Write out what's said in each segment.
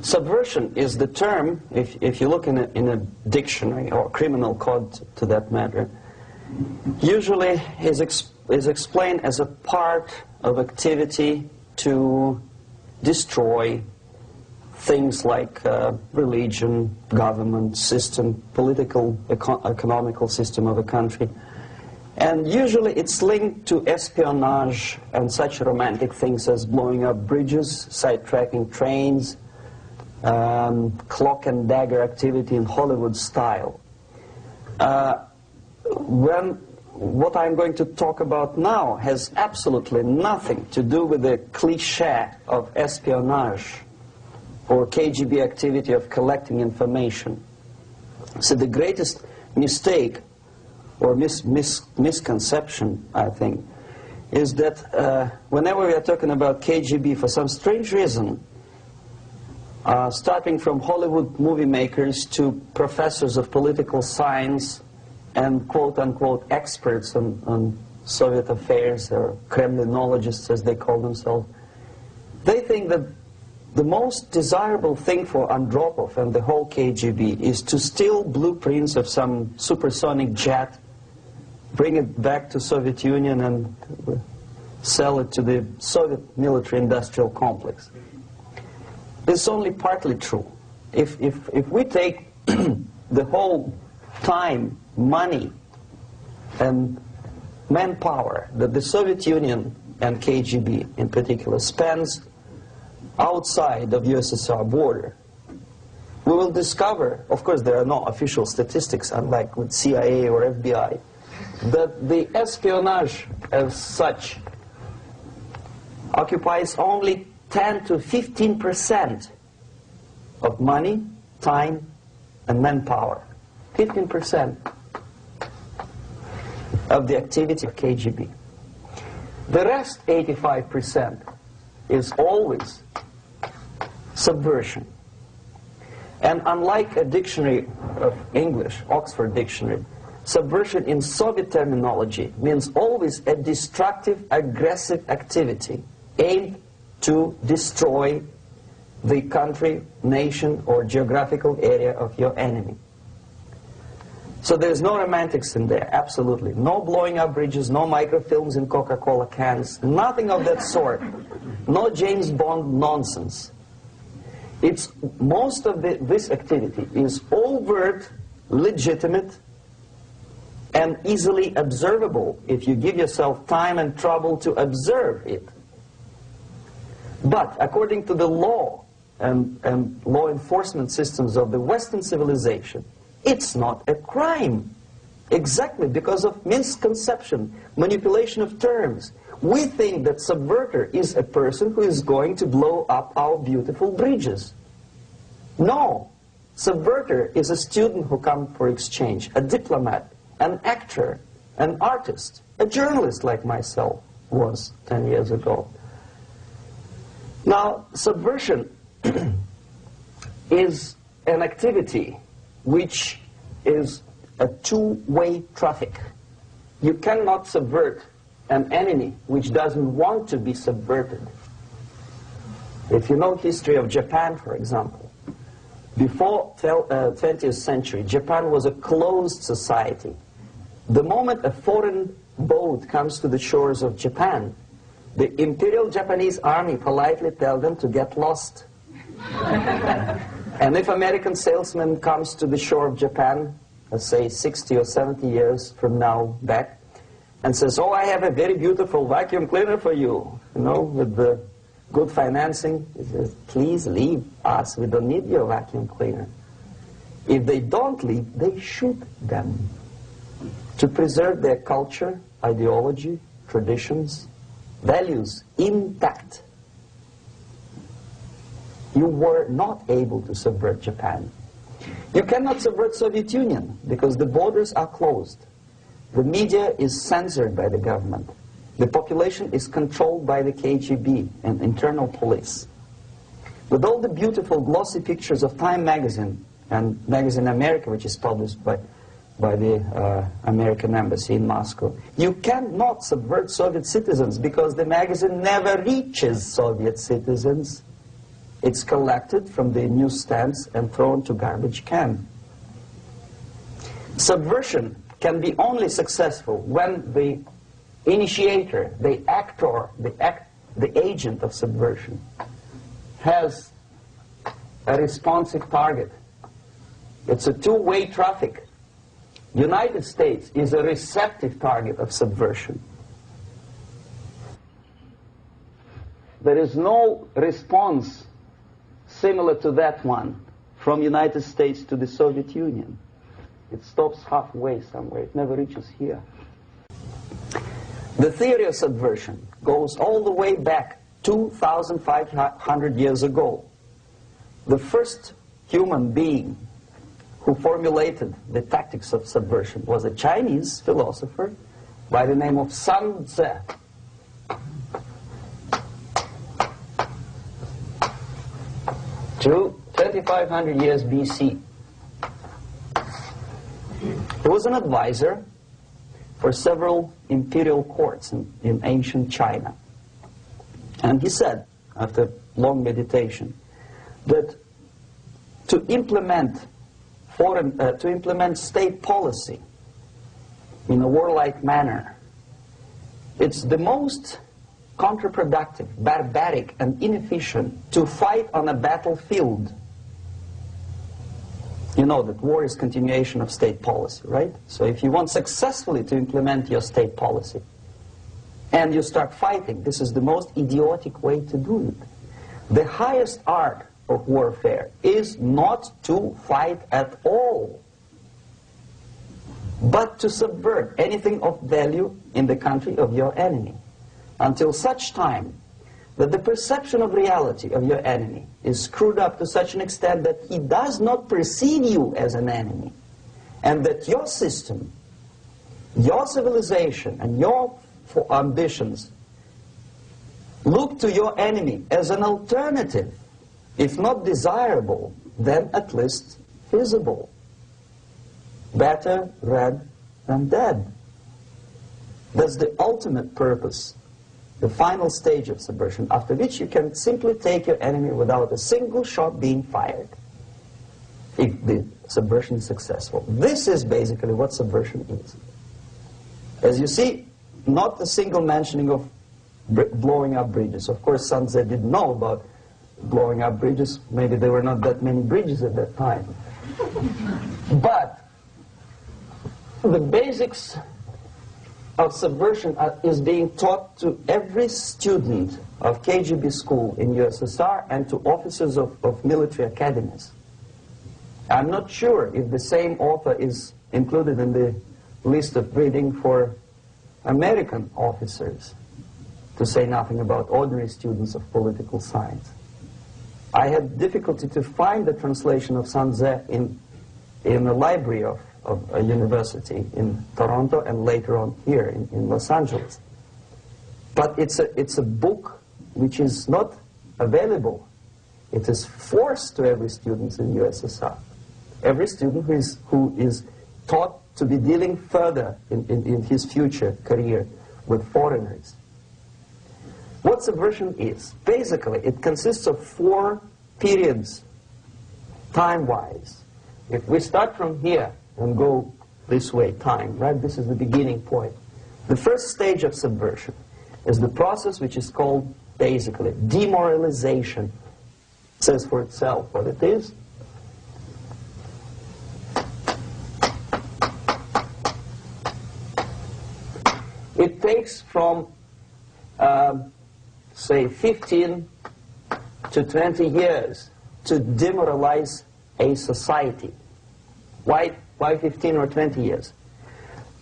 Subversion is the term, if you look in a dictionary or criminal code to that matter, usually is explained as a part of activity to destroy things like religion, government, system, political, economical system of a country. And usually it's linked to espionage and such romantic things as blowing up bridges, sidetracking trains, cloak and dagger activity in Hollywood style. What I'm going to talk about now has absolutely nothing to do with the cliché of espionage or KGB activity of collecting information. So the greatest mistake or misconception, I think, is that whenever we are talking about KGB, for some strange reason, starting from Hollywood movie makers to professors of political science and quote-unquote experts on Soviet affairs, or Kremlinologists as they call themselves, they think that the most desirable thing for Andropov and the whole KGB is to steal blueprints of some supersonic jet, bring it back to Soviet Union and sell it to the Soviet military-industrial complex. It's only partly true. If we take the whole time, money, and manpower that the Soviet Union and KGB in particular spends outside of USSR border, we will discover, of course there are no official statistics unlike with CIA or FBI, that the espionage as such occupies only 10 to 15% of money, time, and manpower. 15% of the activity of KGB. The rest, 85%, is always subversion. And unlike a dictionary of English, Oxford Dictionary, subversion in Soviet terminology means always a destructive, aggressive activity aimed to destroy the country, nation, or geographical area of your enemy. So there's no romantics in there, absolutely. No blowing up bridges, no microfilms in Coca-Cola cans, nothing of that sort. No James Bond nonsense. It's most of this activity is overt, legitimate, and easily observable if you give yourself time and trouble to observe it. But according to the law and law enforcement systems of the Western civilization, it's not a crime. Exactly because of misconception, manipulation of terms. We think that subverter is a person who is going to blow up our beautiful bridges. No. Subverter is a student who comes for exchange, a diplomat, an actor, an artist, a journalist like myself was 10 years ago. Now, subversion is an activity which is a two-way traffic. You cannot subvert an enemy which doesn't want to be subverted. If you know history of Japan, for example, before 20th century, Japan was a closed society. The moment a foreign boat comes to the shores of Japan, the Imperial Japanese Army politely tells them to get lost. And if American salesman comes to the shore of Japan, let's say 60 or 70 years from now back, and says, oh, I have a very beautiful vacuum cleaner for you, with the good financing, he says, please leave us, we don't need your vacuum cleaner. If they don't leave, they shoot them to preserve their culture, ideology, traditions, values intact. You were not able to subvert Japan. You cannot subvert Soviet Union because the borders are closed. The media is censored by the government. The population is controlled by the KGB and internal police. With all the beautiful glossy pictures of Time magazine and Magazine America, which is published by the American embassy in Moscow, you cannot subvert Soviet citizens because the magazine never reaches Soviet citizens. It's collected from the newsstands and thrown to garbage can. Subversion can be only successful when the initiator, the actor, the agent of subversion has a responsive target. It's a two-way traffic. The United States is a receptive target of subversion. There is no response similar to that one from United States to the Soviet Union. It stops halfway somewhere. It never reaches here. The theory of subversion goes all the way back 2,500 years ago. The first human being who formulated the tactics of subversion was a Chinese philosopher by the name of Sun Tzu. 2,500 years BC. He was an advisor for several imperial courts in ancient China. And he said, after long meditation, that to implement state policy in a warlike manner, it's the most counterproductive, barbaric, and inefficient to fight on a battlefield. You know that war is continuation of state policy, right? So if you want successfully to implement your state policy and you start fighting, this is the most idiotic way to do it. The highest art of warfare is not to fight at all, but to subvert anything of value in the country of your enemy, until such time that the perception of reality of your enemy is screwed up to such an extent that he does not perceive you as an enemy, and that your system, your civilization, and your ambitions look to your enemy as an alternative, if not desirable, then at least feasible. Better red than dead. That's the ultimate purpose, the final stage of subversion, after which you can simply take your enemy without a single shot being fired, if the subversion is successful. This is basically what subversion is. As you see, not a single mentioning of blowing up bridges. Of course, Sun Tzu didn't know about blowing up bridges. Maybe there were not that many bridges at that time. But the basics of subversion is being taught to every student of KGB school in USSR and to officers of military academies. I'm not sure if the same author is included in the list of reading for American officers, to say nothing about ordinary students of political science. I had difficulty to find the translation of Sun Tzu in the library of a university in Toronto and later on here in Los Angeles. But it's a book which is not available. It is forced to every student in USSR. Every student who is taught to be dealing further in his future career with foreigners. What subversion is? Basically, it consists of 4 periods, time-wise. If we start from here and go this way, time, right? This is the beginning point. The first stage of subversion is the process which is called, basically, demoralization. It says for itself what it is. It takes from, say, 15 to 20 years to demoralize a society. Why 15 or 20 years?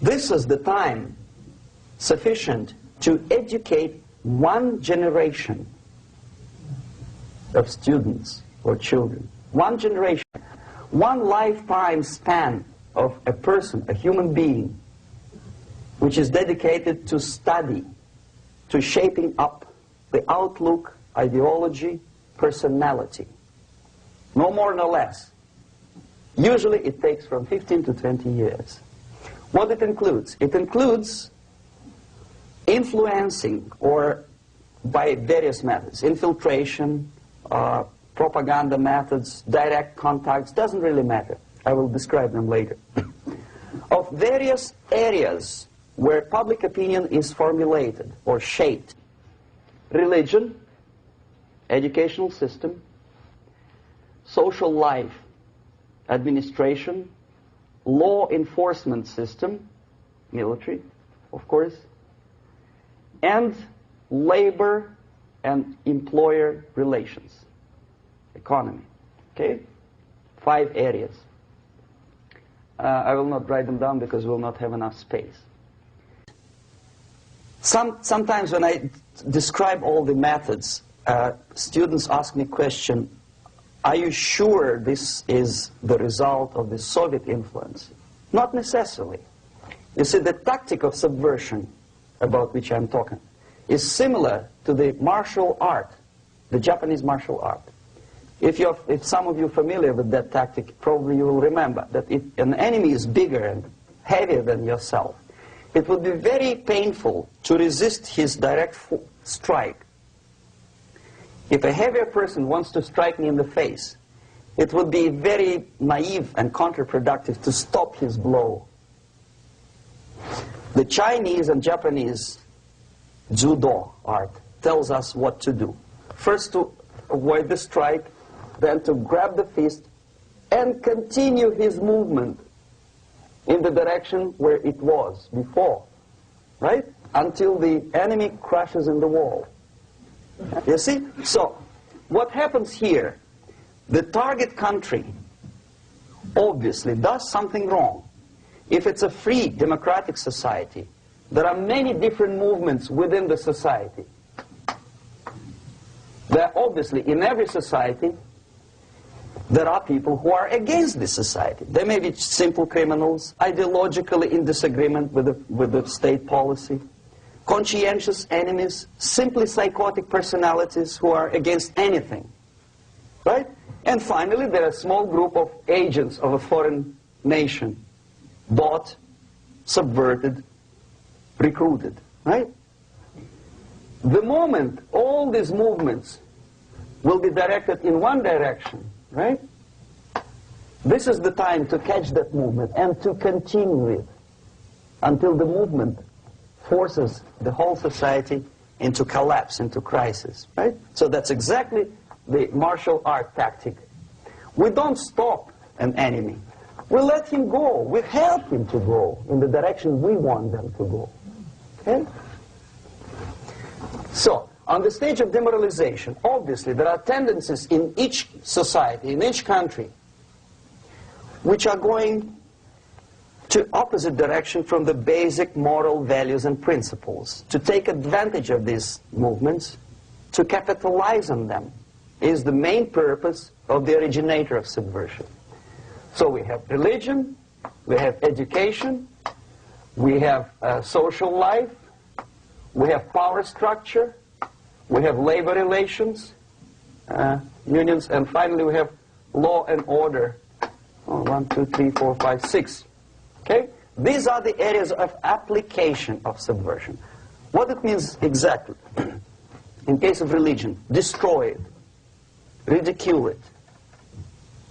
This is the time sufficient to educate one generation of students or children. One generation. One lifetime span of a person, a human being, which is dedicated to study, to shaping up the outlook, ideology, personality. No more, no less. Usually it takes from 15 to 20 years. What it includes? It includes influencing, or by various methods, infiltration, propaganda methods, direct contacts, doesn't really matter. I will describe them later. Of various areas where public opinion is formulated or shaped. Religion, educational system, social life, administration, law enforcement system, military, of course, and labor and employer relations, economy. Okay? 5 areas. I will not write them down because we will not have enough space. Sometimes when I describe all the methods, students ask me question, are you sure this is the result of the Soviet influence? Not necessarily. You see, the tactic of subversion, about which I'm talking, is similar to the martial art, the Japanese martial art. If some of you are familiar with that tactic, probably you will remember that if an enemy is bigger and heavier than yourself, it would be very painful to resist his direct strike. If a heavier person wants to strike me in the face, it would be very naive and counterproductive to stop his blow. The Chinese and Japanese judo art tells us what to do. First to avoid the strike, then to grab the fist and continue his movement in the direction where it was before, right? Until the enemy crashes in the wall. You see? So, what happens here? The target country obviously does something wrong. If it's a free democratic society, there are many different movements within the society. There are obviously, in every society, there are people who are against this society. They may be simple criminals, ideologically in disagreement with the state policy, conscientious enemies, simply psychotic personalities who are against anything, right? And finally, there are a small group of agents of a foreign nation, bought, subverted, recruited, right? The moment all these movements will be directed in one direction, right? This is the time to catch that movement and to continue it until the movement forces the whole society into collapse, into crisis, right? So that's exactly the martial art tactic. We don't stop an enemy. We let him go. We help him to go in the direction we want them to go. Okay? So, on the stage of demoralization, obviously there are tendencies in each society, in each country, which are going to opposite direction from the basic moral values and principles. To take advantage of these movements, to capitalize on them, is the main purpose of the originator of subversion. So we have religion, we have education, we have social life, we have power structure, we have labor relations, unions, and finally we have law and order. 1, 2, 3, 4, 5, 6. Okay? These are the areas of application of subversion. What it means exactly? In case of religion, destroy it, ridicule it,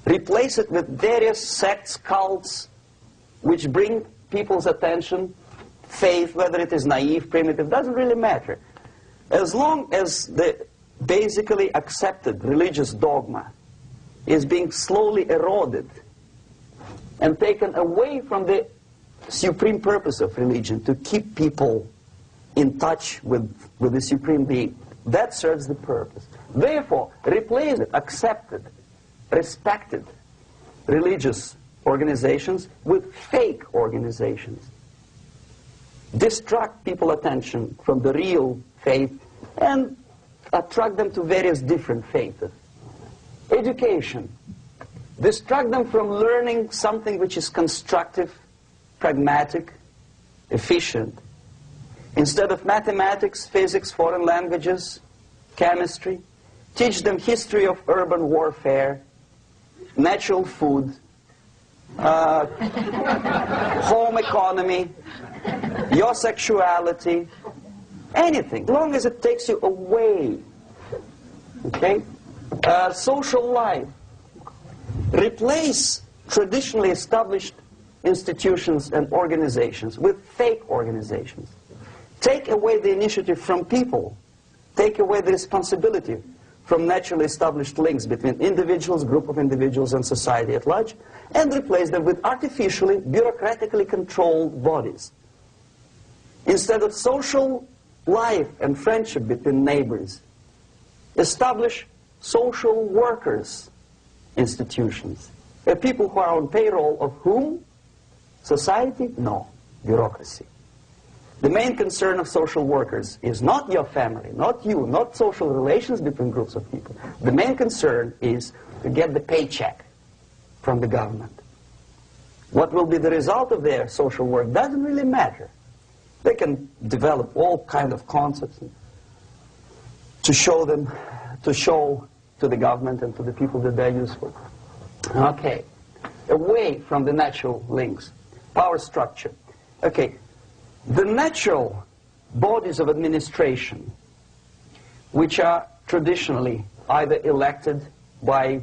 replace it with various sects, cults, which bring people's attention, faith, whether it is naive, primitive, doesn't really matter. As long as the basically accepted religious dogma is being slowly eroded and taken away from the supreme purpose of religion, to keep people in touch with the supreme being, that serves the purpose. Therefore, replace it, accepted, respected religious organizations with fake organizations. Distract people's attention from the real faith and attract them to various different faiths. Education. Distract them from learning something which is constructive, pragmatic, efficient. Instead of mathematics, physics, foreign languages, chemistry, teach them history of urban warfare, natural food, home economy, your sexuality, anything, as long as it takes you away, okay, Social life. Replace traditionally established institutions and organizations with fake organizations. Take away the initiative from people. Take away the responsibility from naturally established links between individuals, group of individuals, and society at large, and replace them with artificially, bureaucratically controlled bodies. Instead of social life and friendship between neighbors, establish social workers institutions. People who are on payroll of whom? Society? No. Bureaucracy. The main concern of social workers is not your family, not you, not social relations between groups of people. The main concern is to get the paycheck from the government. What will be the result of their social work doesn't really matter. They can develop all kind of concepts to show to the government and to the people that they're useful. Okay, away from the natural links, power structure. Okay, the natural bodies of administration, which are traditionally either elected by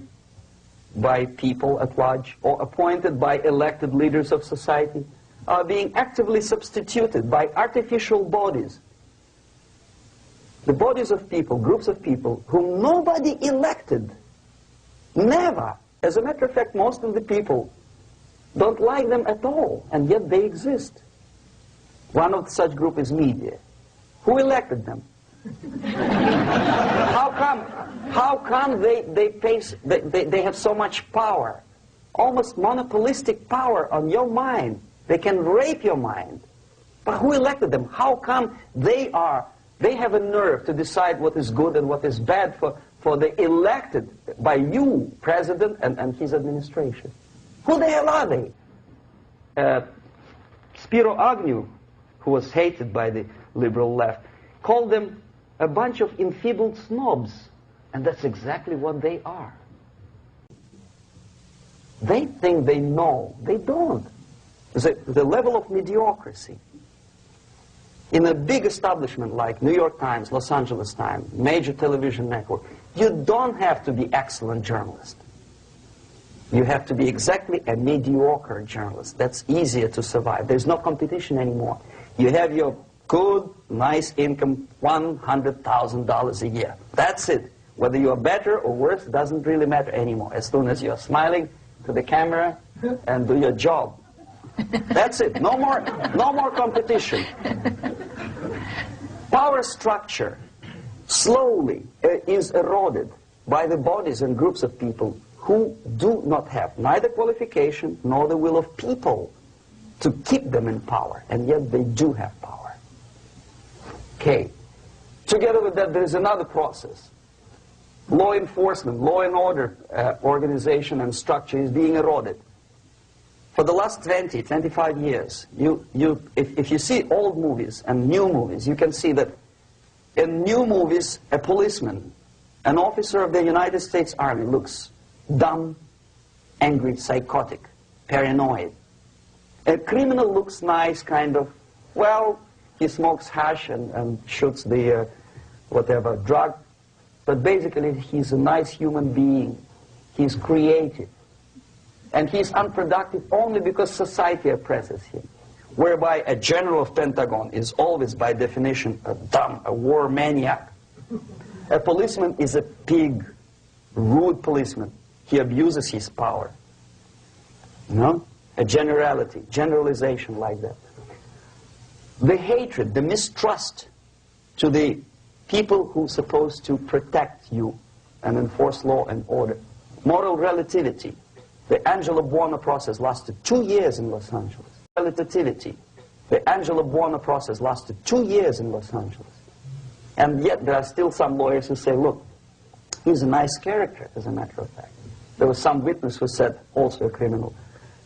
people at large or appointed by elected leaders of society, are being actively substituted by artificial bodies. The bodies of people, groups of people, whom nobody elected. Never. As a matter of fact, most of the people don't like them at all, and yet they exist. One of such group is media. Who elected them? How come they have so much power? Almost monopolistic power on your mind. They can rape your mind. But who elected them? How come they have a nerve to decide what is good and what is bad for the elected by you, president, and his administration? Who the hell are they? Spiro Agnew, who was hated by the liberal left, called them a bunch of enfeebled snobs. And that's exactly what they are. They think they know. They don't. The level of mediocrity. In a big establishment like New York Times, Los Angeles Times, major television network, you don't have to be excellent journalist. You have to be exactly a mediocre journalist. That's easier to survive. There's no competition anymore. You have your good, nice income, $100,000 a year. That's it. Whether you're better or worse doesn't really matter anymore. As soon as you're smiling to the camera and do your job. That's it. No more competition. Power structure slowly is eroded by the bodies and groups of people who do not have neither qualification nor the will of people to keep them in power, and yet they do have power. Okay. Together with that, there is another process. Law enforcement, law and order organization and structure is being eroded. For the last 20, 25 years, if you see old movies and new movies, you can see that in new movies, a policeman, an officer of the United States Army looks dumb, angry, psychotic, paranoid. A criminal looks nice, kind of, well, he smokes hash and shoots the whatever drug, but basically he's a nice human being. He's creative. And he's unproductive only because society oppresses him. Whereby a general of Pentagon is always, by definition, a war maniac. A policeman is a pig, rude policeman. He abuses his power. You know? A generalization like that. The hatred, the mistrust to the people who are supposed to protect you and enforce law and order. Moral relativity. The Angelo Buono process lasted 2 years in Los Angeles. Relativity. The Angelo Buono process lasted 2 years in Los Angeles. And yet there are still some lawyers who say, look, he's a nice character, as a matter of fact. There was some witness who said, also a criminal,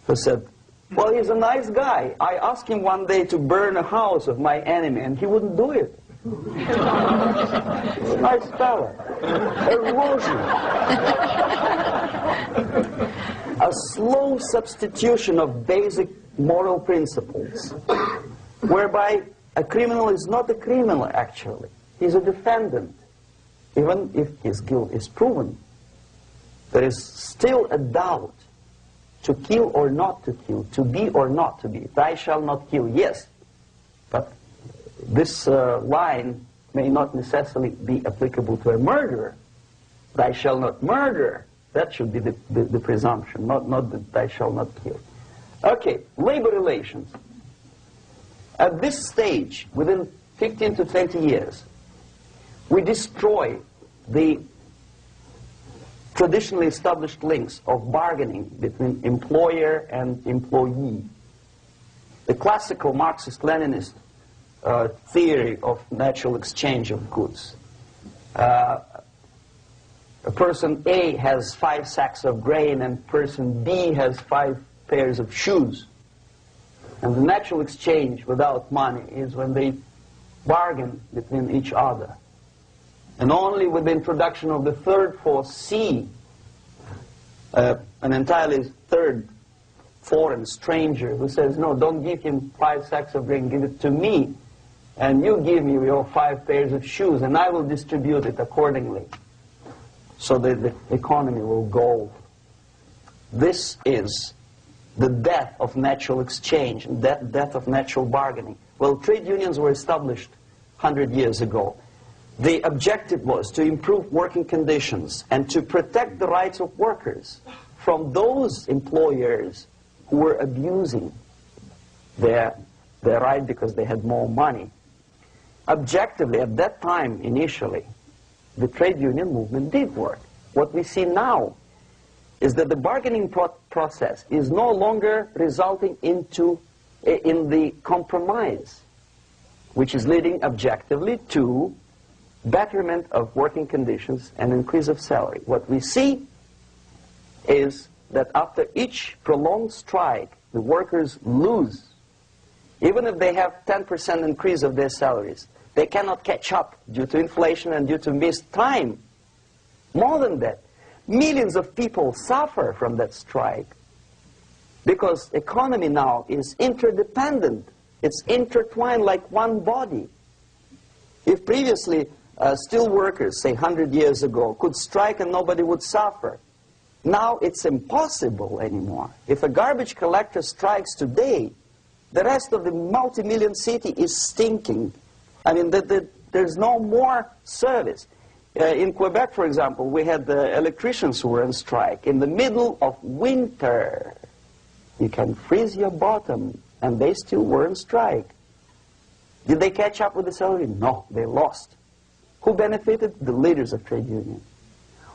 who said, well, he's a nice guy. I asked him one day to burn a house of my enemy, and he wouldn't do it. He's a nice fella. Erosion. A slow substitution of basic moral principles, whereby a criminal is not a criminal, actually. He's a defendant. Even if his guilt is proven, There is still a doubt to kill or not to kill, to be or not to be. Thou shalt not kill, yes. But this line may not necessarily be applicable to a murderer. Thou shalt not murder. That should be the presumption, not that thou shalt not kill. Okay, labor relations. At this stage, within 15 to 20 years, we destroy the traditionally established links of bargaining between employer and employee. The classical Marxist-Leninist theory of natural exchange of goods. Person A has 5 sacks of grain and person B has 5 pairs of shoes. And the natural exchange without money is when they bargain between each other. And only with the introduction of the third force, C, an entirely third foreign stranger who says, no, don't give him 5 sacks of grain, give it to me, and you give me your 5 pairs of shoes, and I will distribute it accordingly, so that the economy will go. This is the death of natural exchange, death of natural bargaining. Well, trade unions were established 100 years ago. The objective was to improve working conditions and to protect the rights of workers from those employers who were abusing their right because they had more money. Objectively, at that time, initially, the trade union movement did work. What we see now is that the bargaining process is no longer resulting in the compromise, which is leading objectively to betterment of working conditions and increase of salary. What we see is that after each prolonged strike, the workers lose. Even if they have 10% increase of their salaries, they cannot catch up due to inflation and due to missed time. More than that, millions of people suffer from that strike because economy now is interdependent. It's intertwined like one body. If previously steel workers, say 100 years ago, could strike and nobody would suffer, now it's impossible anymore. If a garbage collector strikes today, the rest of the multi-million city is stinking. I mean, there's no more service. In Quebec, for example, we had the electricians who were on strike in the middle of winter. You can freeze your bottom, and they still were on strike. Did they catch up with the salary? No, they lost. Who benefited? The leaders of trade unions.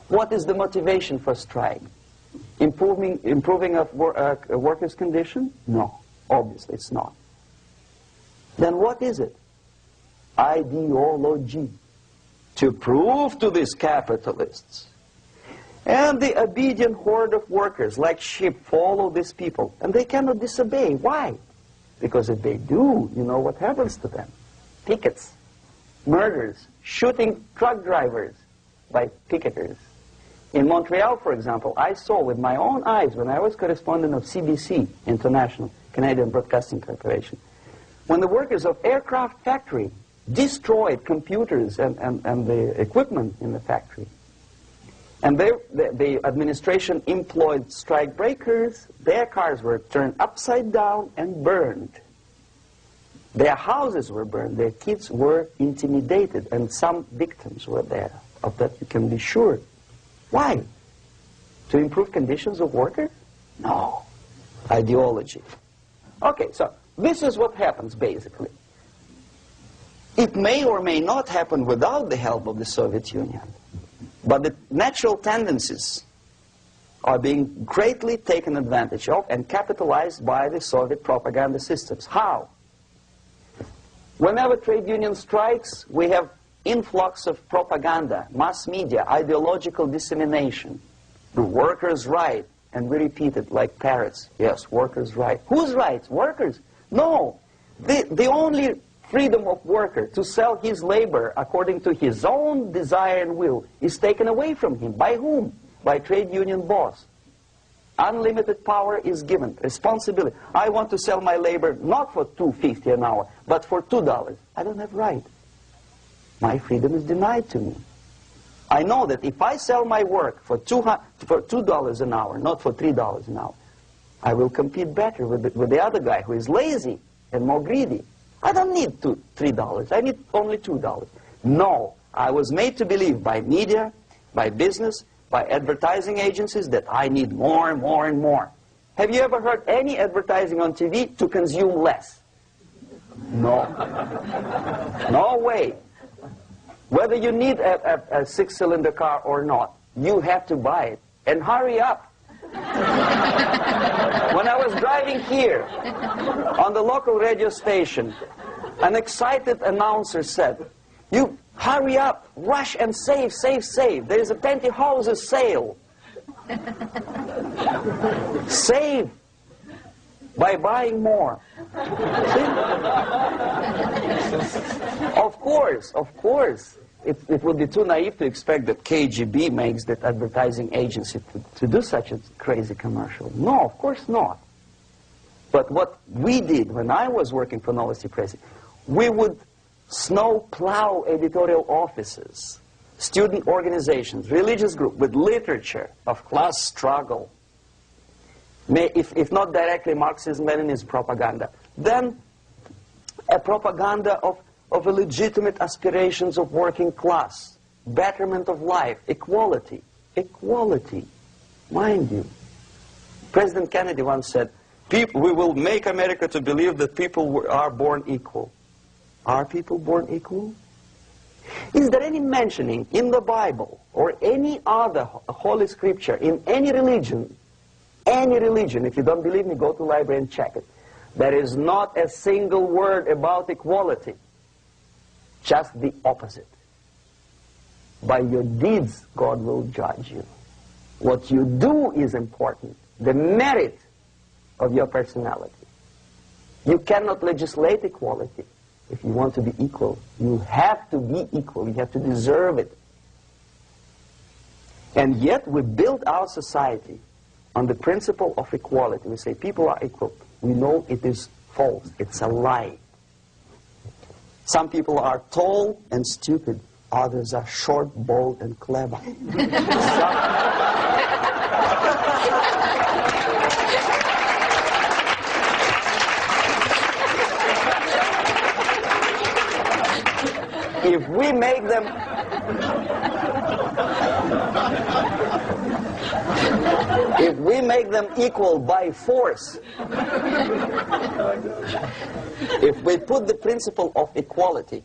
What is the motivation for strike? Improving of a workers' condition? No, obviously it's not. Then what is it? Ideology. To prove to these capitalists. And the obedient horde of workers, like sheep, follow these people. And they cannot disobey. Why? Because if they do, you know what happens to them. Pickets, murders, shooting truck drivers by picketers. In Montreal, for example, I saw with my own eyes when I was correspondent of CBC, International, Canadian Broadcasting Corporation, when the workers of aircraft factory destroyed computers and the equipment in the factory. And the administration employed strike breakers. Their cars were turned upside down and burned. Their houses were burned. Their kids were intimidated. And some victims were there. Of that you can be sure. Why? To improve conditions of workers? No. Ideology. Okay, so this is what happens basically. It may or may not happen without the help of the Soviet Union. But the natural tendencies are being greatly taken advantage of and capitalized by the Soviet propaganda systems. How? Whenever trade union strikes, we have influx of propaganda, mass media, ideological dissemination. The workers' right, and we repeat it like parrots. Yes, workers' right. Whose rights? Workers? No. The only freedom of worker to sell his labor according to his own desire and will is taken away from him. By whom? By trade union boss. Unlimited power is given. Responsibility. I want to sell my labor not for $2.50 an hour, but for $2. I don't have right. My freedom is denied to me. I know that if I sell my work for $2 an hour, not for $3 an hour, I will compete better with the other guy who is lazy and more greedy. I don't need $3. I need only $2. No, I was made to believe by media, by business, by advertising agencies that I need more and more and more. Have you ever heard any advertising on TV to consume less? No. No way. Whether you need a six-cylinder car or not, you have to buy it. And hurry up. When I was driving here, on the local radio station, an excited announcer said, "You hurry up, rush and save, save, save. There is a pantyhose sale." Save by buying more. See? Of course. It would be too naive to expect that KGB makes that advertising agency to do such a crazy commercial. No, of course not. But what we did when I was working for Novosti Press, we would snow plow editorial offices, student organizations, religious groups with literature of class struggle, if not directly Marxism-Leninism propaganda, then a propaganda of legitimate aspirations of working class, betterment of life, equality. Equality, mind you. President Kennedy once said, we will make America to believe that people are born equal. Are people born equal? Is there any mentioning in the Bible or any other holy scripture in any religion, if you don't believe me, go to the library and check it. There is not a single word about equality. Just the opposite. By your deeds, God will judge you. What you do is important. The merit of your personality. You cannot legislate equality. If you want to be equal, you have to be equal. You have to deserve it. And yet we build our society on the principle of equality. We say people are equal. We know it is false. It's a lie. Some people are tall and stupid. Others are short, bold, and clever. If we make them equal by force, if we put the principle of equality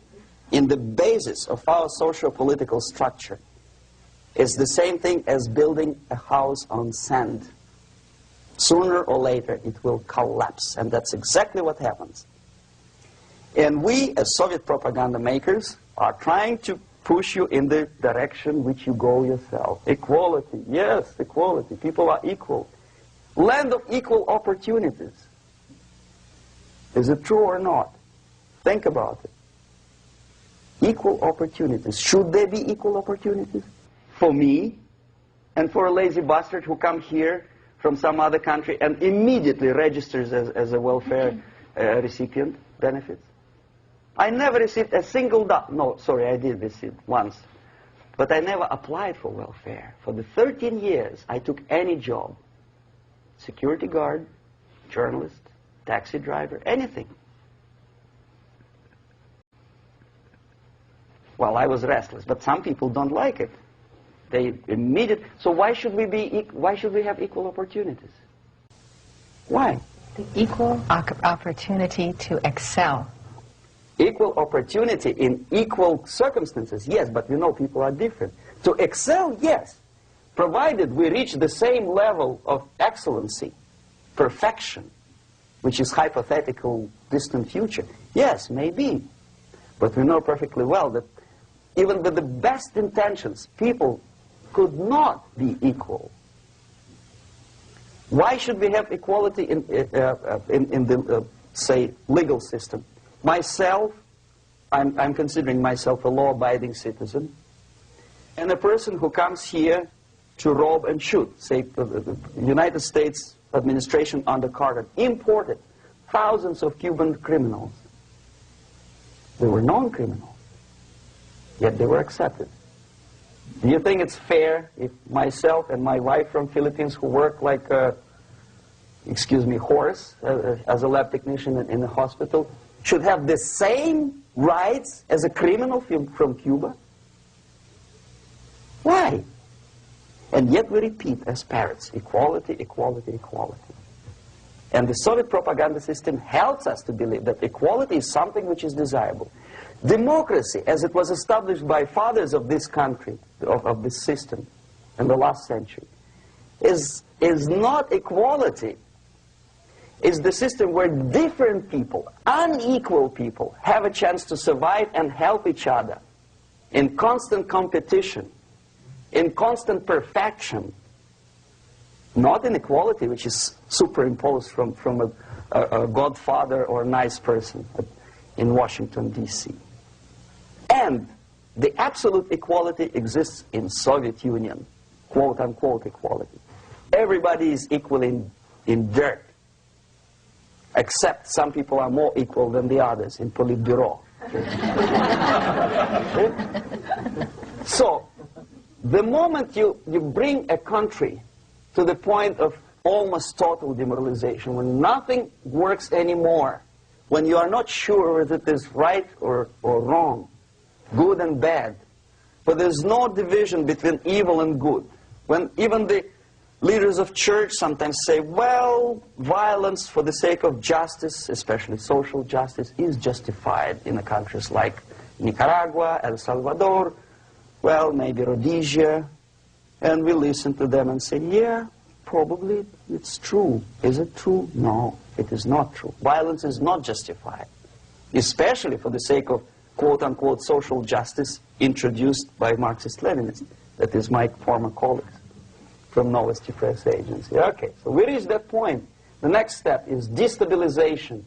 in the basis of our socio-political structure, it's the same thing as building a house on sand. Sooner or later it will collapse, and that's exactly what happens. And we, as Soviet propaganda makers, are trying to push you in the direction which you go yourself. Equality, yes, equality. People are equal. Land of equal opportunities. Is it true or not? Think about it. Equal opportunities. Should there be equal opportunities? For me and for a lazy bastard who comes here from some other country and immediately registers as a welfare recipient, benefits. I never received a single dollar. No, sorry, I did receive once. But I never applied for welfare. For the 13 years, I took any job. Security guard, journalist, taxi driver, anything. Well, I was restless, but some people don't like it. They immediately. So why should we have equal opportunities? Why? The equal opportunity to excel. Equal opportunity in equal circumstances, yes, but we know people are different. To excel, yes, provided we reach the same level of excellency, perfection, which is hypothetical, distant future. Yes, maybe. But we know perfectly well that even with the best intentions, people could not be equal. Why should we have equality in the, say, legal system? Myself, I'm considering myself a law-abiding citizen, and a person who comes here to rob and shoot, say, the United States administration under Carter, imported thousands of Cuban criminals. They were non-criminals, yet they were accepted. Do you think it's fair if myself and my wife from Philippines, who work like a, excuse me, horse as a lab technician in a hospital, should have the same rights as a criminal from Cuba? Why? And yet we repeat as parrots, equality, equality, equality. And the Soviet propaganda system helps us to believe that equality is something which is desirable. Democracy, as it was established by fathers of this country, of this system in the last century, is not equality. It's the system where different people, unequal people, have a chance to survive and help each other in constant competition, in constant perfection, not in equality, which is superimposed from a godfather or a nice person in Washington, D.C. And the absolute equality exists in Soviet Union, quote-unquote equality. Everybody is equal in dirt, except some people are more equal than the others in Politburo. So, the moment you bring a country to the point of almost total demoralization, when nothing works anymore, when you are not sure whether it is right or wrong, good and bad, but there's no division between evil and good, when even the leaders of church sometimes say, well, violence for the sake of justice, especially social justice, is justified in countries like Nicaragua, El Salvador, well, maybe Rhodesia, and we listen to them and say, yeah, probably it's true. Is it true? No, it is not true. Violence is not justified, especially for the sake of quote-unquote social justice introduced by Marxist-Leninists, that is my former colleagues from Novosti Press Agency. Okay, so we reached that point. The next step is destabilization.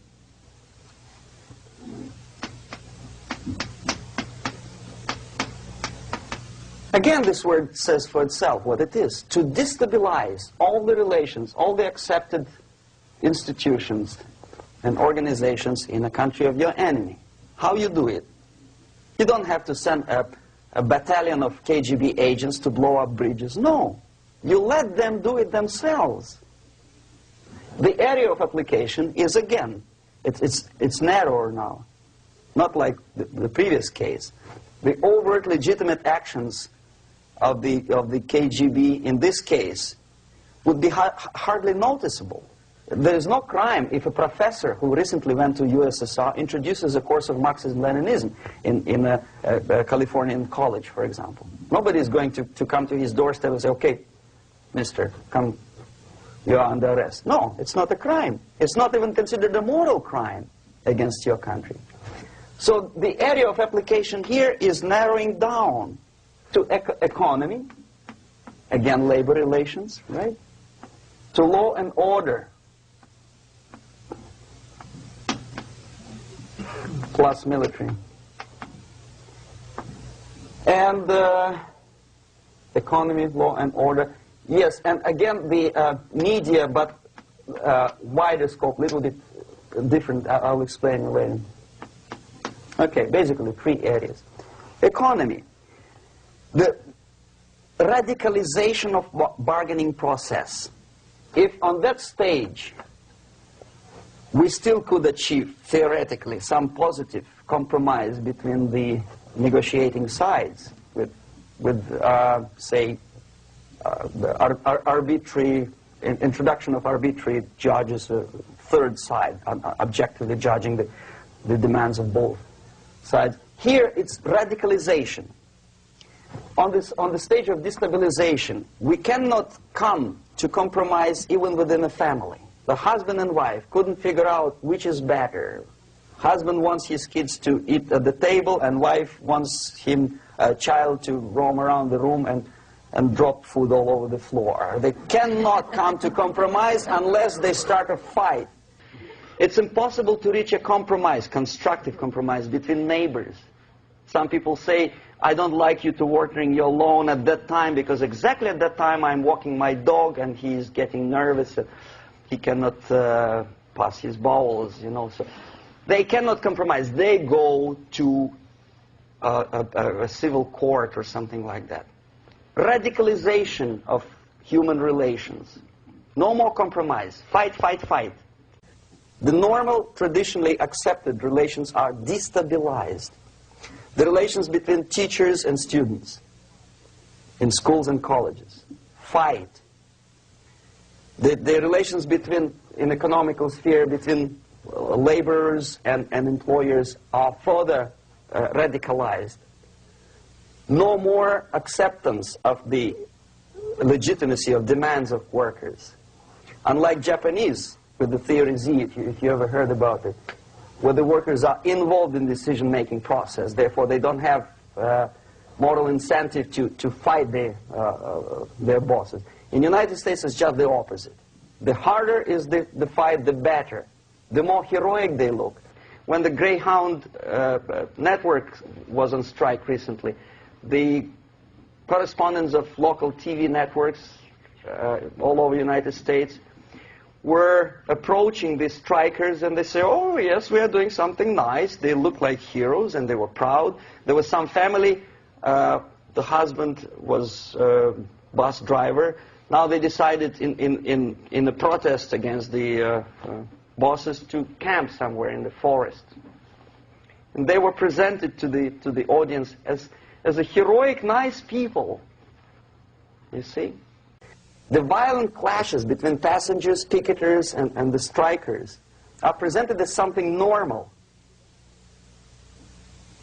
Again, this word says for itself what it is. To destabilize all the relations, all the accepted institutions and organizations in a country of your enemy. How you do it? You don't have to send a battalion of KGB agents to blow up bridges. No. You let them do it themselves. The area of application is, again, it's narrower now. Not like the previous case. The overt legitimate actions of the KGB in this case would be hardly noticeable. There is no crime if a professor who recently went to USSR introduces a course of Marxism-Leninism in a Californian college, for example. Nobody is going to come to his doorstep and say, okay, mister, come, you are under arrest. No, it's not a crime. It's not even considered a moral crime against your country. So the area of application here is narrowing down to economy, again labor relations, right? To law and order, plus military. And economy, law and order. Yes, and again the media, but wider scope, little bit different. I'll explain later. Okay, basically 3 areas. Economy. The radicalization of bargaining process. If on that stage we still could achieve, theoretically, some positive compromise between the negotiating sides with say, the arbitrary, introduction of arbitrary judges, a third side, objectively judging the demands of both sides. Here it's radicalization. On the stage of destabilization, we cannot come to compromise even within a family. The husband and wife couldn't figure out which is better. Husband wants his kids to eat at the table, and wife wants a child to roam around the room and drop food all over the floor. They cannot come to compromise unless they start a fight. It's impossible to reach a compromise, constructive compromise, between neighbors. Some people say, I don't like you to watering your lawn at that time because exactly at that time I'm walking my dog and he's getting nervous. He cannot pass his bowels, you know. So they cannot compromise. They go to a civil court or something like that. radicalization of human relations. No more compromise. Fight, fight, fight. The normal, traditionally accepted relations are destabilized. The relations between teachers and students in schools and colleges. Fight. The relations between, in economical sphere, between laborers and employers are further radicalized. No more acceptance of the legitimacy of demands of workers. Unlike Japanese, with the theory Z, if you ever heard about it, where the workers are involved in decision-making process, therefore they don't have moral incentive to fight their bosses. In the United States, it's just the opposite. The harder is the fight, the better. The more heroic they look. When the Greyhound network was on strike recently, the correspondents of local TV networks all over the United States were approaching the strikers, and they say, oh yes, we are doing something nice. They looked like heroes and they were proud. There was some family, the husband was a bus driver. Now they decided in a protest against the bosses to camp somewhere in the forest. And they were presented to the audience as a heroic, nice people. You see? The violent clashes between passengers, picketers, and the strikers are presented as something normal.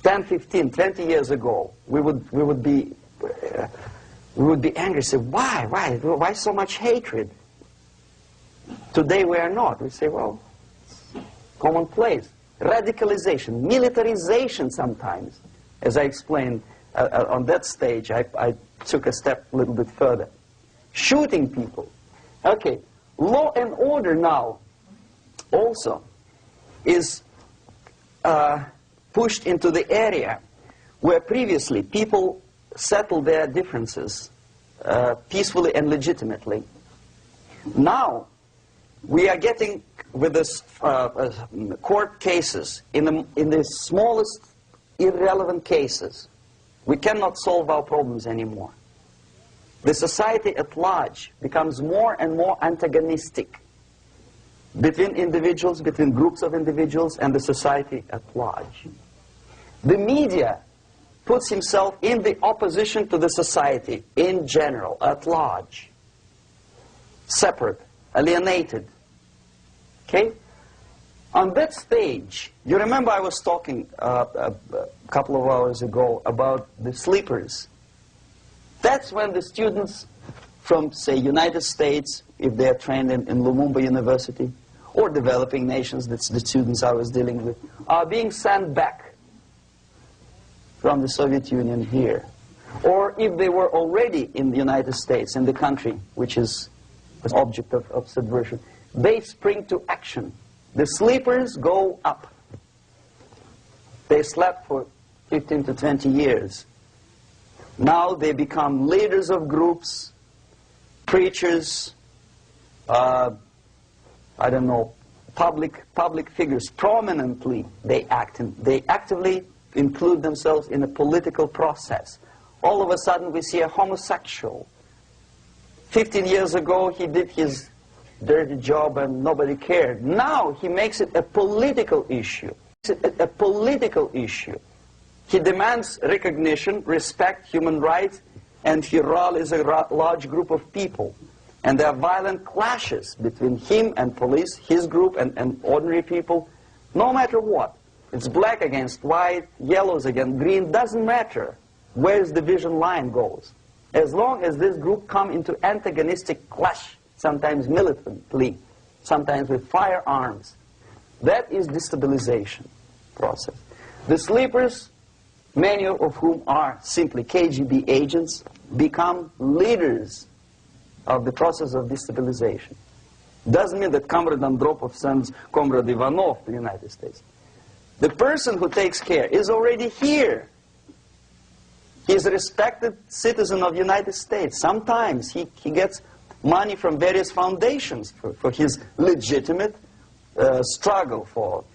10, 15, 20 years ago, we would be angry, say, why so much hatred? Today we are not. We say, well, it's commonplace. Radicalization, militarization sometimes. As I explained on that stage, I took a step a little bit further. Shooting people. Okay, law and order now also is pushed into the area where previously people settled their differences peacefully and legitimately. Now we are getting with this court cases in the smallest irrelevant cases. We cannot solve our problems anymore. The society at large becomes more and more antagonistic between individuals, between groups of individuals, and the society at large. The media puts himself in the opposition to the society in general, at large. Separate, alienated. Okay? On that stage, you remember I was talking a couple of hours ago about the sleepers. That's when the students from, say, United States, if they are trained in Lumumba University, or developing nations, that's the students I was dealing with, are being sent back from the Soviet Union here. Or if they were already in the United States, in the country, which is the object of subversion, they spring to action. The sleepers go up. They slept for 15 to 20 years. Now they become leaders of groups, preachers, I don't know, public figures. Prominently they act. They actively include themselves in a political process. All of a sudden we see a homosexual. 15 years ago he did his dirty job and nobody cared. Now he makes it a political issue. A political issue. He demands recognition, respect, human rights, and he rallies a large group of people. And there are violent clashes between him and police, his group and ordinary people, no matter what. It's black against white, yellows against green, doesn't matter where the division line goes. As long as this group come into antagonistic clash, sometimes militantly, sometimes with firearms, that is destabilization process. The sleepers, many of whom are simply KGB agents, become leaders of the process of destabilization. Doesn't mean that Comrade Andropov sends Comrade Ivanov to the United States. The person who takes care is already here. He's a respected citizen of the United States. Sometimes he gets money from various foundations for his legitimate struggle for,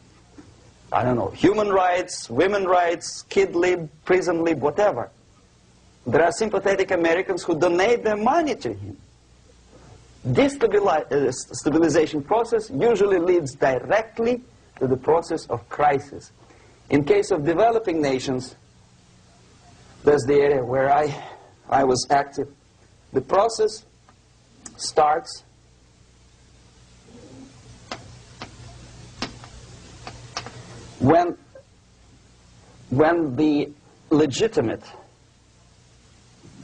I don't know, human rights, women's rights, kid lib, prison lib, whatever. There are sympathetic Americans who donate their money to him. This stabilization process usually leads directly to the process of crisis. In case of developing nations, that's the area where I was active. The process starts when the legitimate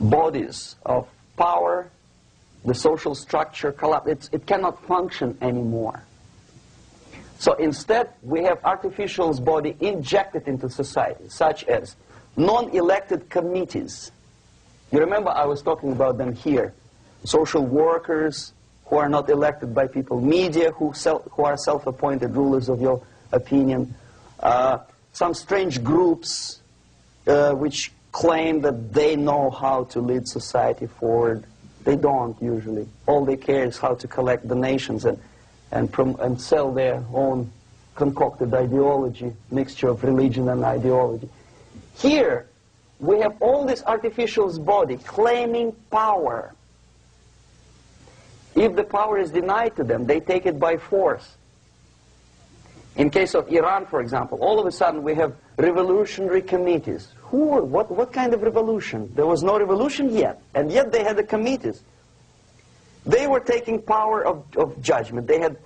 bodies of power, the social structure collapse. It cannot function anymore. So instead, we have artificial body injected into society, such as non-elected committees. You remember I was talking about them here. Social workers who are not elected by people, media who are self-appointed rulers of your opinion, some strange groups which claim that they know how to lead society forward. They don't usually. All they care is how to collect donations and sell their own concocted ideology, mixture of religion and ideology. Here, we have all this artificial body claiming power. If the power is denied to them, they take it by force. In case of Iran, for example, all of a sudden we have revolutionary committees. What kind of revolution? There was no revolution yet, and yet they had the committees. They were taking power of judgment. They had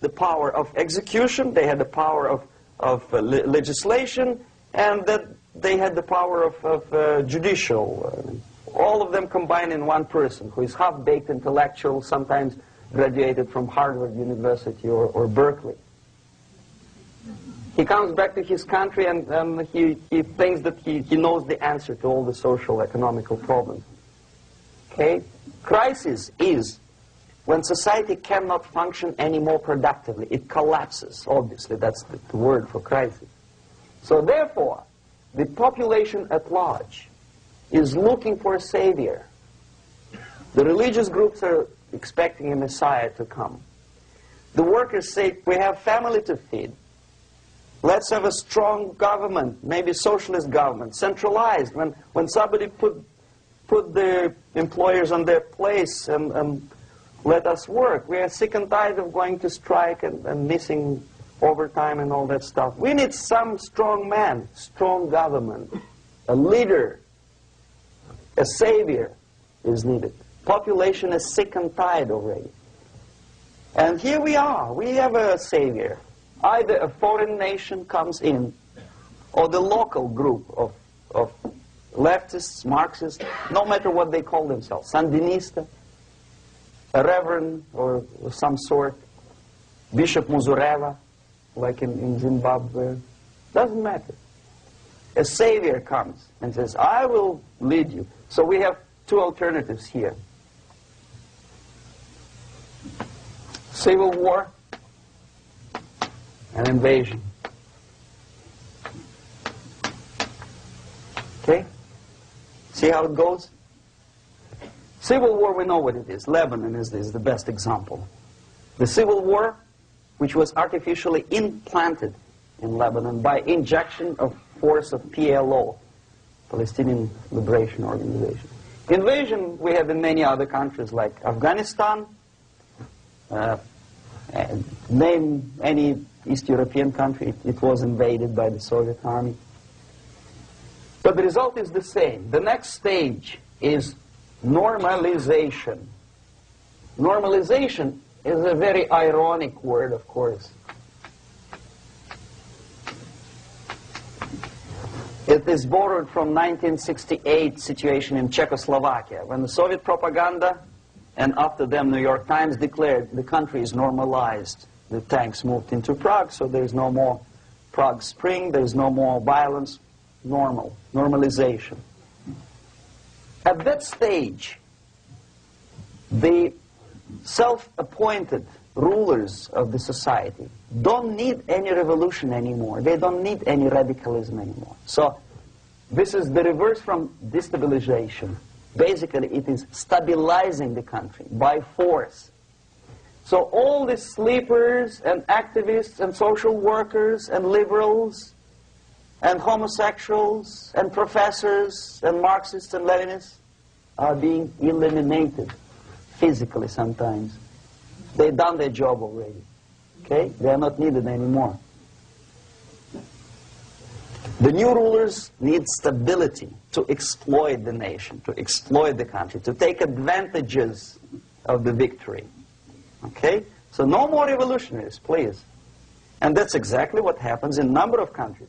the power of execution, they had the power of legislation, and that they had the power of judicial. All of them combined in one person, who is half-baked intellectual, sometimes graduated from Harvard University or Berkeley. He comes back to his country and he thinks that he knows the answer to all the social, economical problems. Okay? Crisis is when society cannot function anymore productively. It collapses, obviously. That's the word for crisis. So therefore, the population at large is looking for a savior. The religious groups are expecting a messiah to come. The workers say, we have family to feed. Let's have a strong government, maybe socialist government, centralized, when somebody put the employers on their place and let us work. We are sick and tired of going to strike and missing overtime and all that stuff. We need some strong man, strong government, a leader, a savior is needed. Population is sick and tired already. And here we are. We have a savior. Either a foreign nation comes in, or the local group of leftists, Marxists, no matter what they call themselves, Sandinista, a reverend or some sort, Bishop Muzureva, like in Zimbabwe, doesn't matter. A savior comes and says, I will lead you. So we have two alternatives here. Civil war and invasion. Okay? See how it goes? Civil war, we know what it is. Lebanon is the best example. The civil war, which was artificially implanted in Lebanon by injection of force of PLO, Palestinian Liberation Organization. Invasion we have in many other countries like Afghanistan, name any East European country, it was invaded by the Soviet army. But the result is the same. The next stage is normalization. Normalization is a very ironic word, of course. It is borrowed from 1968 situation in Czechoslovakia, when the Soviet propaganda, and after them New York Times, declared the country is normalized. The tanks moved into Prague, so there's no more Prague Spring, there's no more violence. Normalization. At that stage, the self-appointed rulers of the society don't need any revolution anymore. They don't need any radicalism anymore. So this is the reverse from destabilization. Basically, it is stabilizing the country by force. So all these sleepers and activists and social workers and liberals and homosexuals and professors and Marxists and Leninists are being eliminated physically sometimes. They've done their job already. Okay? They are not needed anymore. The new rulers need stability to exploit the nation, to exploit the country, to take advantages of the victory. Okay? So no more revolutionaries, please. And that's exactly what happens in a number of countries.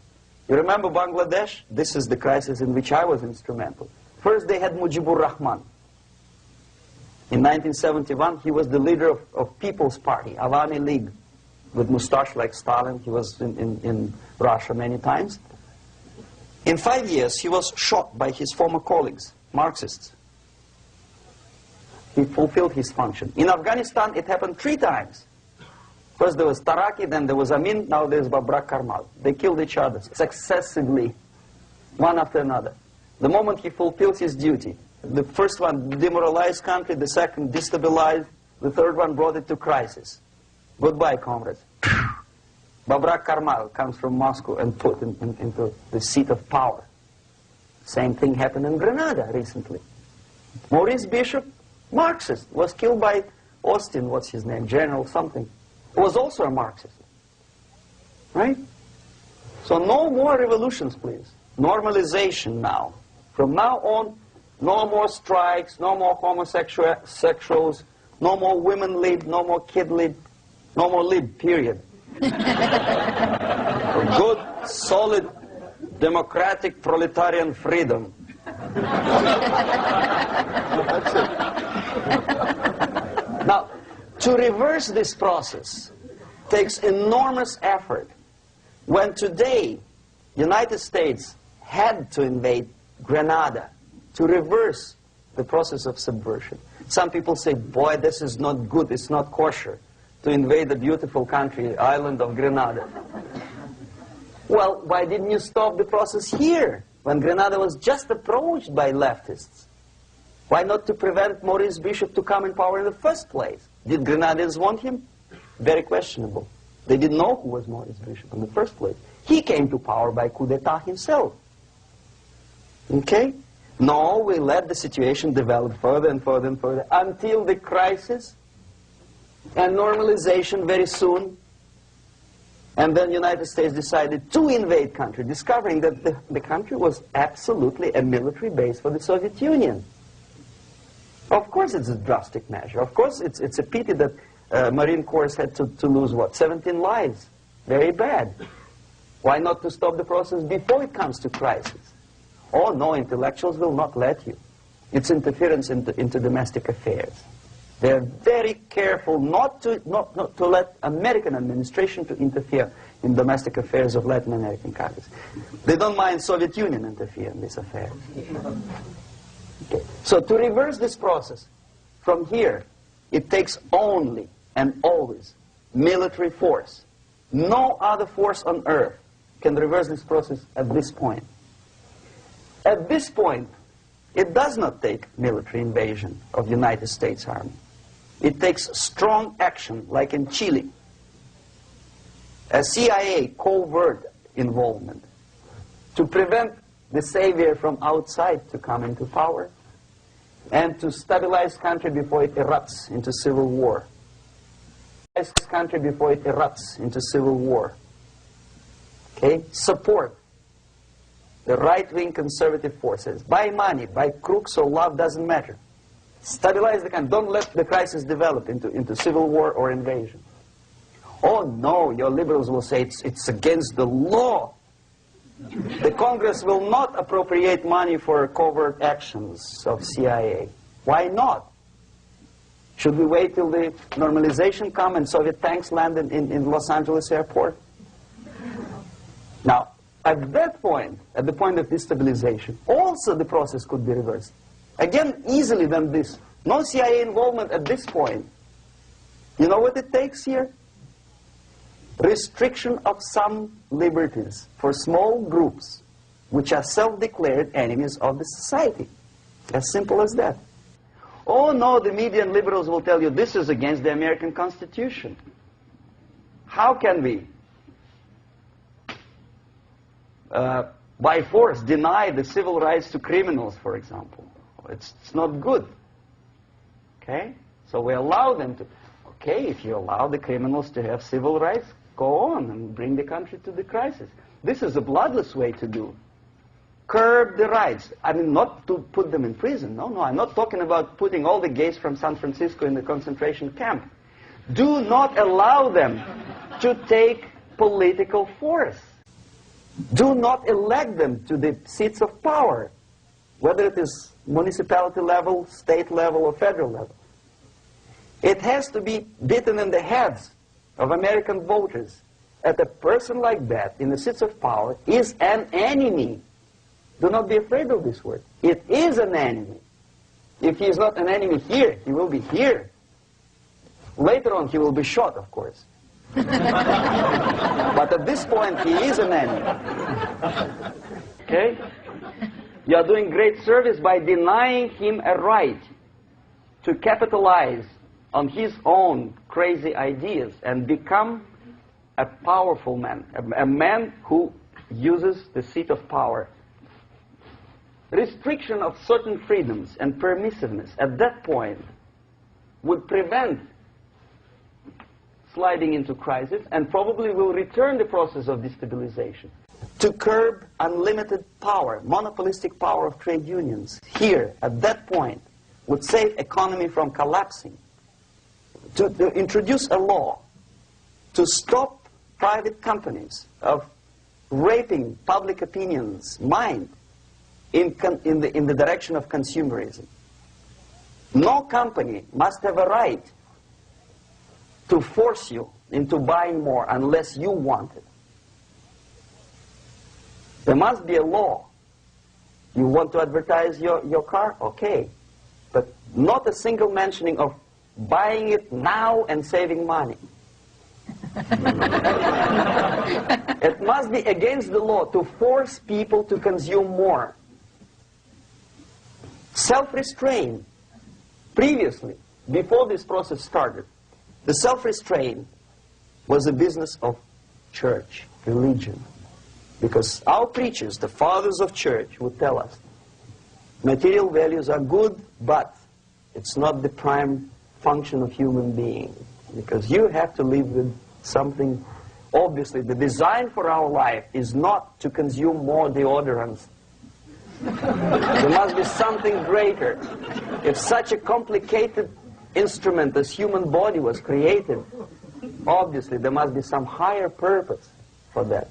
You remember Bangladesh? This is the crisis in which I was instrumental. First they had Mujibur Rahman. In 1971, he was the leader of People's Party, Awami League, with mustache like Stalin. He was in Russia many times. In 5 years, he was shot by his former colleagues, Marxists. He fulfilled his function. In Afghanistan, it happened 3 times. First there was Taraki, then there was Amin, now there's Babrak Karmal. They killed each other successively, one after another. The moment he fulfills his duty, the first one demoralized country, the second destabilized, the third one brought it to crisis. Goodbye, comrades. Babrak Karmal comes from Moscow and put into the seat of power. Same thing happened in Grenada recently. Maurice Bishop, Marxist, was killed by Austin, what's his name, General something, who was also a Marxist. Right? So no more revolutions, please. Normalization now. From now on, no more strikes, no more homosexuals, no more women lead, no more kid lead, no more lead, period. Good, solid, democratic, proletarian freedom. That's it. Now, to reverse this process takes enormous effort. When today, United States had to invade Grenada to reverse the process of subversion. Some people say, boy, this is not good, it's not kosher to invade the beautiful country, island of Grenada. Well, why didn't you stop the process here, when Grenada was just approached by leftists? Why not to prevent Maurice Bishop to come in power in the first place? Did Grenadians want him? Very questionable. They didn't know who was Maurice Bishop in the first place. He came to power by coup d'etat himself. Okay? No, we let the situation develop further and further and further until the crisis and normalization very soon. And then the United States decided to invade country, discovering that the country was absolutely a military base for the Soviet Union. Of course it's a drastic measure. Of course it's a pity that Marine Corps had to lose, what, 17 lives. Very bad. Why not to stop the process before it comes to crisis? Oh, no, intellectuals will not let you. It's interference into domestic affairs. They're very careful not to let American administration to interfere in domestic affairs of Latin American countries. They don't mind Soviet Union interfere in these affairs. Okay. So to reverse this process, from here, it takes only and always military force. No other force on earth can reverse this process at this point. At this point, it does not take military invasion of the United States Army. It takes strong action, like in Chile. A CIA covert involvement to prevent the savior from outside to come into power and to stabilize country before it erupts into civil war. Country before it erupts into civil war. Okay? Support the right-wing conservative forces. By money, by crooks or love, doesn't matter. Stabilize the country. Don't let the crisis develop into civil war or invasion. Oh no, your liberals will say it's against the law. The Congress will not appropriate money for covert actions of CIA. Why not? Should we wait till the normalization come and Soviet tanks land in Los Angeles airport? Now, at that point, at the point of destabilization, also the process could be reversed. Again, easily than this. No CIA involvement at this point. You know what it takes here? Restriction of some liberties for small groups which are self-declared enemies of the society. As simple as that. Oh no, the media and liberals will tell you this is against the American Constitution. How can we by force, deny the civil rights to criminals, for example. It's not good. Okay? So we allow them to... Okay, if you allow the criminals to have civil rights, go on and bring the country to the crisis. This is a bloodless way to do. Curb the rights. I mean, not to put them in prison. No, I'm not talking about putting all the gays from San Francisco in the concentration camp. Do not allow them to take political force. Do not elect them to the seats of power, whether it is municipality level, state level, or federal level. It has to be beaten in the heads of American voters that a person like that in the seats of power is an enemy. Do not be afraid of this word. It is an enemy. If he is not an enemy here, he will be here. Later on, he will be shot, of course. But at this point, he is an enemy. Okay? You are doing great service by denying him a right to capitalize on his own crazy ideas and become a powerful man, a man who uses the seat of power. Restriction of certain freedoms and permissiveness at that point would prevent sliding into crisis and probably will return the process of destabilization. To curb unlimited power, monopolistic power of trade unions, here, at that point, would save economy from collapsing. To introduce a law to stop private companies of raping public opinion's mind in the direction of consumerism. No company must have a right to force you into buying more unless you want it. There must be a law. You want to advertise your car? Okay. But not a single mentioning of buying it now and saving money. It must be against the law to force people to consume more. Self-restraint. Previously, before this process started, the self-restraint was a business of church, religion. Because our preachers, the fathers of church, would tell us, material values are good, but it's not the prime function of human being. Because you have to live with something. Obviously, the design for our life is not to consume more deodorants. There must be something greater. If such a complicated instrument as human body was created, obviously there must be some higher purpose for that.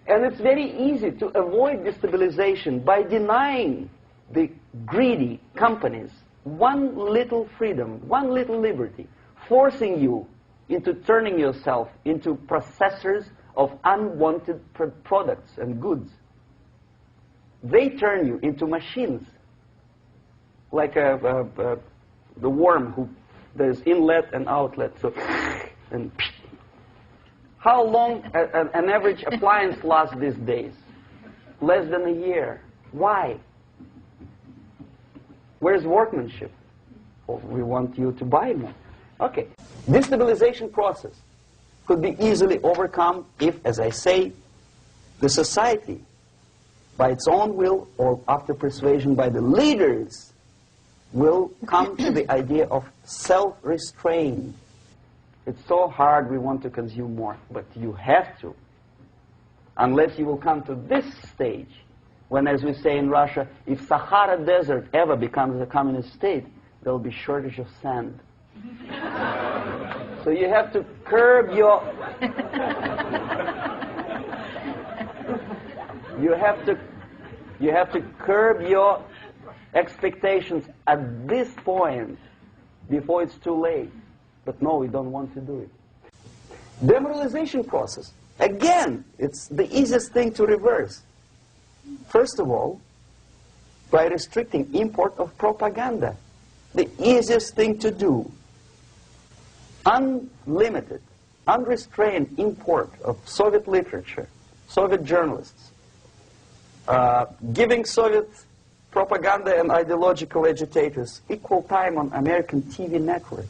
And it's very easy to avoid destabilization by denying the greedy companies one little freedom, one little liberty, forcing you into turning yourself into processors of unwanted products and goods. They turn you into machines, like the worm who there's inlet and outlet. So, and how long an average appliance lasts these days? Less than a year. Why? Where's workmanship? Well, we want you to buy more. Okay. Destabilization process could be easily overcome if, as I say, the society, by its own will or after persuasion by the leaders, will come to the idea of self-restraint. It's so hard, we want to consume more, but you have to. Unless you will come to this stage, when, as we say in Russia, if Sahara Desert ever becomes a communist state, there will be shortage of sand. So you have to curb your... You have to curb your expectations at this point before it's too late. But no, we don't want to do it. Demoralization process. Again, it's the easiest thing to reverse. First of all, by restricting import of propaganda. The easiest thing to do. Unlimited, unrestrained import of Soviet literature, Soviet journalists, giving Soviet propaganda and ideological agitators equal time on American TV network.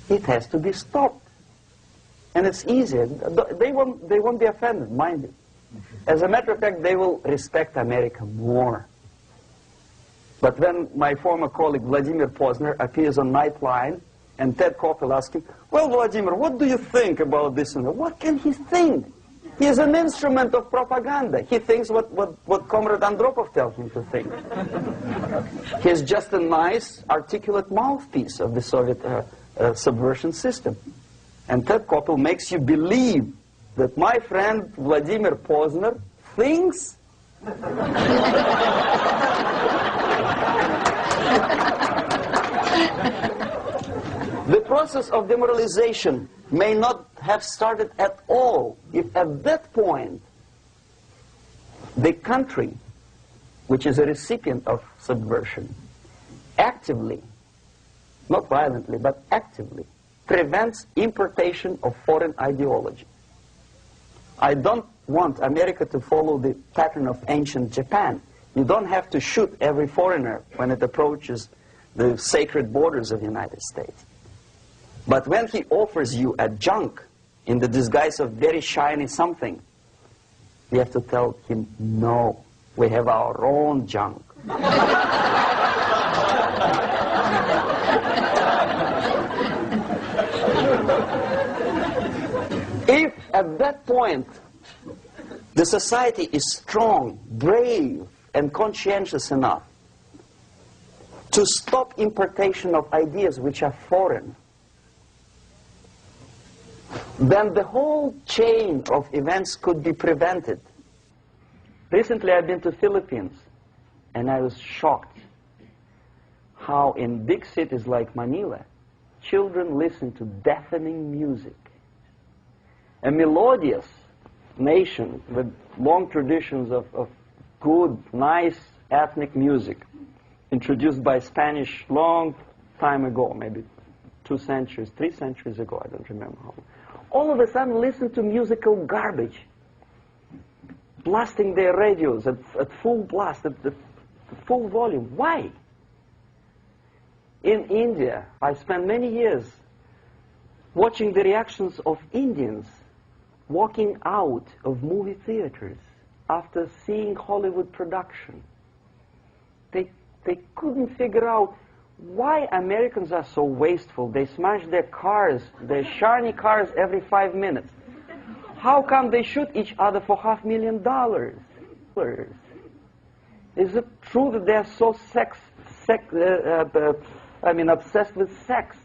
It has to be stopped. And it's easier. They won't be offended, mind you. As a matter of fact, they will respect America more. But when my former colleague Vladimir Posner appears on Nightline and Ted Koppel asks him, well, Vladimir, what do you think about this and that? What can he think? He is an instrument of propaganda. He thinks what Comrade Andropov tells him to think. He is just a nice, articulate mouthpiece of the Soviet subversion system. And Ted Koppel makes you believe that my friend Vladimir Posner thinks the process of demoralization may not have started at all if at that point the country, which is a recipient of subversion, actively, not violently, but actively, prevents importation of foreign ideology. I don't want America to follow the pattern of ancient Japan. You don't have to shoot every foreigner when it approaches the sacred borders of the United States. But when he offers you a junk in the disguise of very shiny something, you have to tell him, no, we have our own junk. If at that point the society is strong, brave, and conscientious enough to stop importation of ideas which are foreign, then the whole chain of events could be prevented. Recently I've been to Philippines, and I was shocked how in big cities like Manila, children listen to deafening music. A melodious nation with long traditions of good, nice ethnic music, introduced by Spanish long time ago, maybe 2 centuries, 3 centuries ago, I don't remember how. All of a sudden listen to musical garbage, blasting their radios at full blast, at full volume. Why? In India, I spent many years watching the reactions of Indians walking out of movie theaters after seeing Hollywood production. They couldn't figure out why Americans are so wasteful. They smash their cars, their shiny cars, every 5 minutes. How come they shoot each other for $500,000? Is it true that they're so obsessed with sex?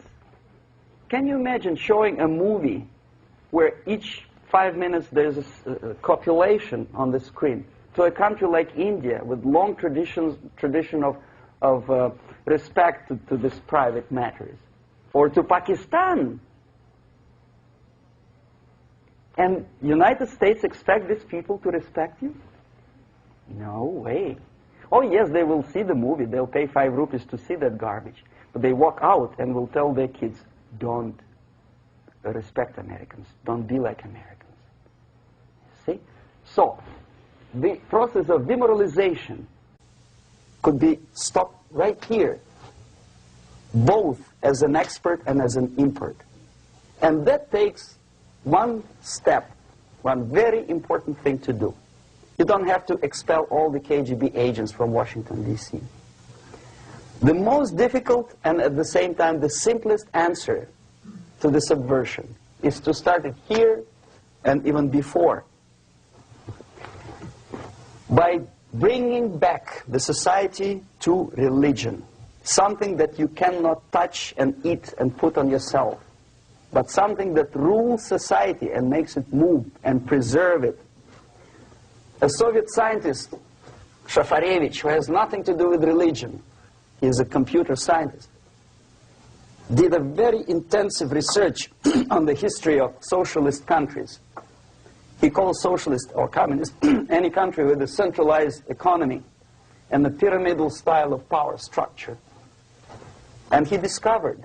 Can you imagine showing a movie where each 5 minutes there's a copulation on the screen to a country like India with long tradition of respect to these private matters, or to Pakistan? And United States expect these people to respect you? No way. Oh yes, they will see the movie, they'll pay 5 rupees to see that garbage, but they walk out and will tell their kids, don't respect Americans, don't be like Americans. See? So, the process of demoralization could be stopped right here, both as an expert and as an import. And that takes one step, one very important thing to do. You don't have to expel all the KGB agents from Washington, D.C. The most difficult and at the same time the simplest answer to the subversion is to start it here and even before, by bringing back the society to religion, something that you cannot touch and eat and put on yourself, but something that rules society and makes it move and preserve it. A Soviet scientist, Shafarevich, who has nothing to do with religion, he is a computer scientist, did a very intensive research on the history of socialist countries. He calls socialist or communist any country with a centralized economy and a pyramidal style of power structure. And he discovered,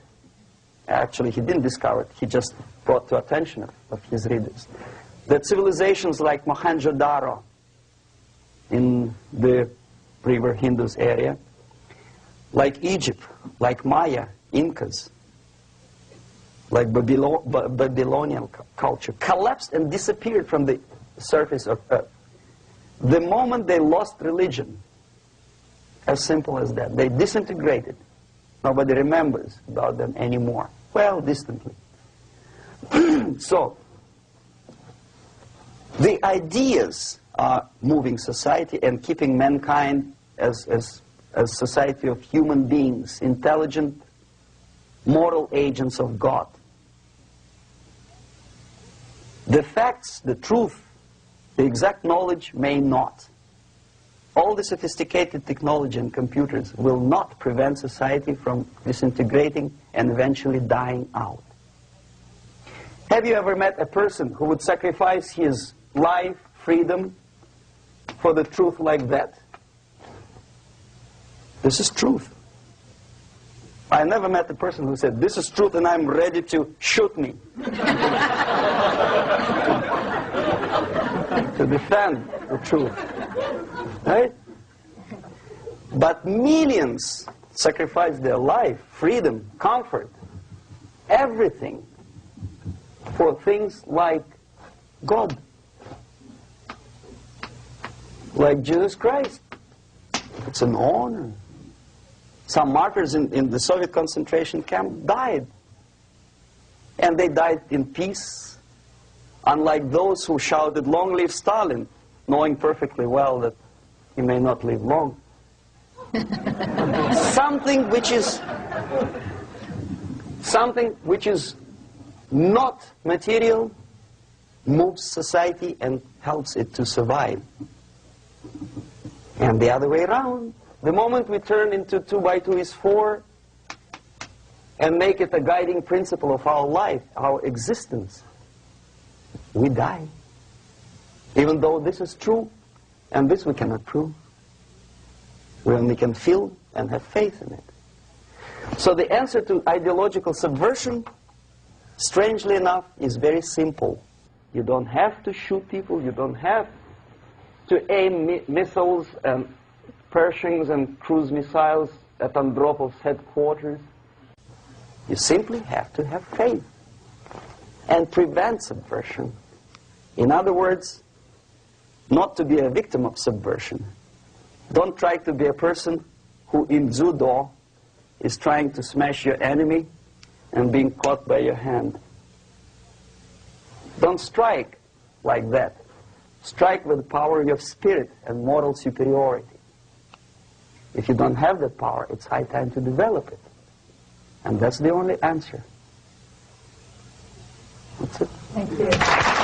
actually he didn't discover it, he just brought to attention of his readers, that civilizations like Mohenjo-Daro in the river Indus area, like Egypt, like Maya, Incas, like Babylonian culture, collapsed and disappeared from the surface of Earth. The moment they lost religion, as simple as that, they disintegrated. Nobody remembers about them anymore. Well, distantly. So, the ideas are moving society and keeping mankind as a society of human beings, intelligent, moral agents of God. The facts, the truth, the exact knowledge may not. All the sophisticated technology and computers will not prevent society from disintegrating and eventually dying out. Have you ever met a person who would sacrifice his life, freedom, for the truth like that? This is truth. I never met a person who said, this is truth and I'm ready to shoot me. To defend the truth. Right? But millions sacrifice their life, freedom, comfort, everything for things like God. Like Jesus Christ. It's an honor. Some martyrs in the Soviet concentration camp died. And they died in peace, unlike those who shouted, "Long live Stalin," knowing perfectly well that he may not live long. Something which is not material moves society and helps it to survive. And the other way around. The moment we turn into 2 by 2 is 4 and make it a guiding principle of our life, our existence, we die. Even though this is true, and this we cannot prove. We only can feel and have faith in it. So the answer to ideological subversion, strangely enough, is very simple. You don't have to shoot people, you don't have to aim missiles and Pershings and cruise missiles at Andropov's headquarters. You simply have to have faith and prevent subversion. In other words, not to be a victim of subversion. Don't try to be a person who in judo is trying to smash your enemy and being caught by your hand. Don't strike like that. Strike with the power of your spirit and moral superiority. If you don't have that power, it's high time to develop it. And that's the only answer. That's it. Thank you.